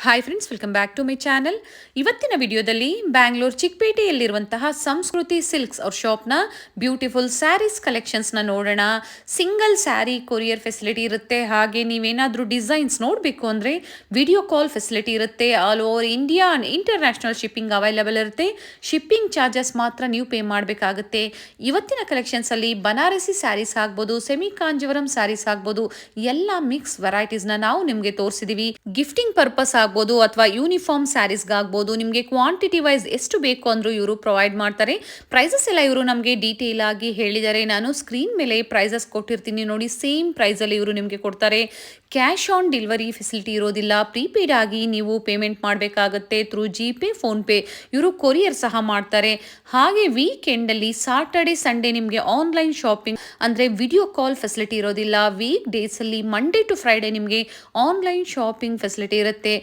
Hi friends, welcome back to my channel. ಇವತ್ತಿನ ವಿಡಿಯೋದಲ್ಲಿ ಬ್ಯಾಂಗ್ಳೂರ್ ಚಿಕ್ಕಪೇಟೆಯಲ್ಲಿರುವಂತಹ ಸಂಸ್ಕೃತಿ ಸಿಲ್ಕ್ಸ್ ಅವ್ರ ಶಾಪ್ನ ಬ್ಯೂಟಿಫುಲ್ ಸ್ಯಾರೀಸ್ ಕಲೆಕ್ಷನ್ಸ್ನ ನೋಡೋಣ. ಸಿಂಗಲ್ ಸ್ಯಾರಿ ಕೊರಿಯರ್ ಫೆಸಿಲಿಟಿ ಇರುತ್ತೆ. ಹಾಗೆ ನೀವೇನಾದರೂ ಡಿಸೈನ್ಸ್ ನೋಡಬೇಕು ಅಂದರೆ ವಿಡಿಯೋ ಕಾಲ್ ಫೆಸಿಲಿಟಿ ಇರುತ್ತೆ. All over India and international shipping available ಇರುತ್ತೆ. ಶಿಪ್ಪಿಂಗ್ ಚಾರ್ಜಸ್ ಮಾತ್ರ ನೀವು ಪೇ ಮಾಡಬೇಕಾಗುತ್ತೆ. ಇವತ್ತಿನ ಕಲೆಕ್ಷನ್ಸಲ್ಲಿ ಬನಾರಸಿ ಸ್ಯಾರೀಸ್ ಆಗ್ಬೋದು, ಸೆಮಿ ಕಾಂಜೀವರಂ ಸ್ಯಾರೀಸ್ ಆಗ್ಬೋದು, ಎಲ್ಲ ಮಿಕ್ಸ್ ವೆರೈಟೀಸ್ನ ನಾವು ನಿಮಗೆ ತೋರಿಸಿದ್ದೀವಿ. ಗಿಫ್ಟಿಂಗ್ ಪರ್ಪಸ್ ಆಗ್ಬೋದು ಅಥವಾ ಯೂನಿಫಾರ್ಮ್ ಸ್ಯಾರೀಸ್ಗಾಗ್ಬೋದು, ನಿಮಗೆ ಕ್ವಾಂಟಿಟಿ ವೈಸ್ ಎಷ್ಟು ಬೇಕು ಅಂದರೂ ಇವರು ಪ್ರೊವೈಡ್ ಮಾಡ್ತಾರೆ. ಪ್ರೈಸಸ್ ಎಲ್ಲ ಇವರು ನಮಗೆ ಡೀಟೇಲ್ ಆಗಿ ಹೇಳಿದ್ದಾರೆ. ನಾನು ಸ್ಕ್ರೀನ್ ಮೇಲೆ ಪ್ರೈಸಸ್ ಕೊಟ್ಟಿರ್ತೀನಿ ನೋಡಿ, ಸೇಮ್ ಪ್ರೈಸಲ್ಲಿ ಇವರು ನಿಮಗೆ ಕೊಡ್ತಾರೆ. ಕ್ಯಾಶ್ ಆನ್ ಡೆಲಿವರಿ ಫೆಸಿಲಿಟಿ ಇರೋದಿಲ್ಲ. ಪ್ರೀಪೇಯ್ಡ್ ಆಗಿ ನೀವು ಪೇಮೆಂಟ್ ಮಾಡಬೇಕಾಗತ್ತೆ ಥ್ರೂ ಜಿಪೇ, ಫೋನ್ಪೇ. ಇವರು ಕೊರಿಯರ್ ಸಹ ಮಾಡ್ತಾರೆ. ಹಾಗೆ ವೀಕೆಂಡಲ್ಲಿ ಸಾಟರ್ಡೆ ಸಂಡೇ ನಿಮಗೆ ಆನ್ಲೈನ್ ಶಾಪಿಂಗ್ ಅಂದರೆ ವಿಡಿಯೋ ಕಾಲ್ ಫೆಸಿಲಿಟಿ ಇರೋದಿಲ್ಲ. ವೀಕ್ ಡೇಸಲ್ಲಿ ಮಂಡೇ ಟು ಫ್ರೈಡೇ ನಿಮಗೆ ಆನ್ಲೈನ್ ಶಾಪಿಂಗ್ ಫೆಸಿಲಿಟಿ ಇರುತ್ತೆ.